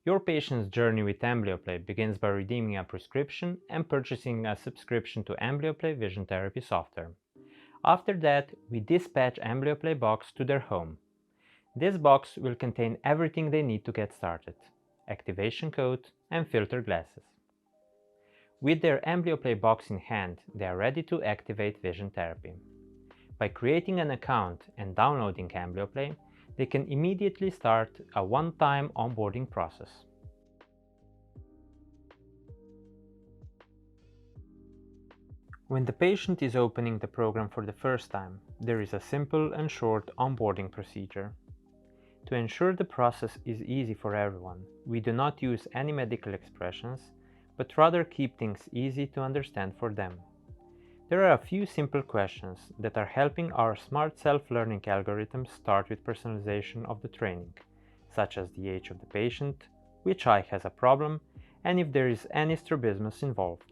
Your patient's journey with AmblyoPlay begins by redeeming a prescription and purchasing a subscription to AmblyoPlay Vision Therapy software. After that, we dispatch AmblyoPlay box to their home. This box will contain everything they need to get started: activation code and filter glasses. With their AmblyoPlay box in hand, they are ready to activate Vision Therapy. By creating an account and downloading AmblyoPlay, they can immediately start a one-time onboarding process. When the patient is opening the program for the first time, there is a simple and short onboarding procedure. To ensure the process is easy for everyone, we do not use any medical expressions, but rather keep things easy to understand for them. There are a few simple questions that are helping our smart self-learning algorithms start with personalization of the training, such as the age of the patient, which eye has a problem, and if there is any strabismus involved.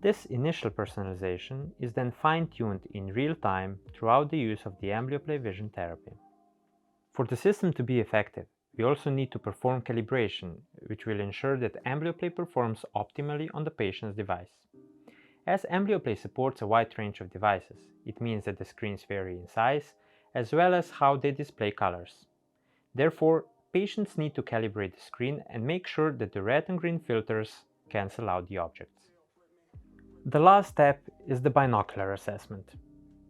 This initial personalization is then fine-tuned in real time throughout the use of the AmblyoPlay Vision Therapy. For the system to be effective, we also need to perform calibration, which will ensure that AmblyoPlay performs optimally on the patient's device. As AmblyoPlay supports a wide range of devices, it means that the screens vary in size, as well as how they display colors. Therefore, patients need to calibrate the screen and make sure that the red and green filters cancel out the objects. The last step is the binocular assessment.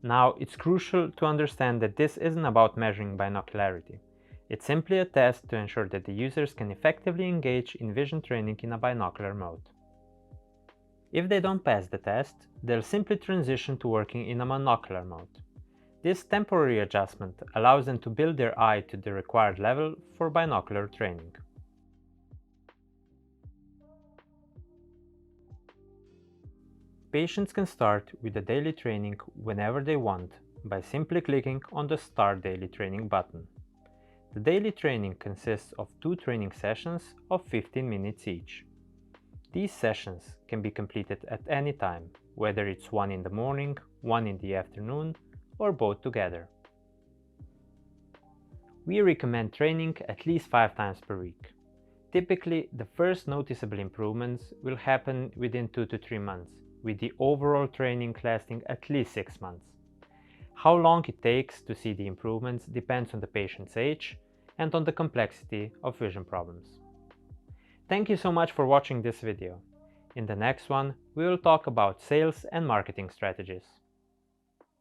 Now, it's crucial to understand that this isn't about measuring binocularity. It's simply a test to ensure that the users can effectively engage in vision training in a binocular mode. If they don't pass the test, they'll simply transition to working in a monocular mode. This temporary adjustment allows them to build their eye to the required level for binocular training. Patients can start with the daily training whenever they want by simply clicking on the Start Daily Training button. The daily training consists of 2 training sessions of 15 minutes each. These sessions can be completed at any time, whether it's one in the morning, one in the afternoon, or both together. We recommend training at least 5 times per week. Typically, the first noticeable improvements will happen within 2 to 3 months, with the overall training lasting at least 6 months. How long it takes to see the improvements depends on the patient's age and on the complexity of vision problems. Thank you so much for watching this video. In the next one, we will talk about sales and marketing strategies.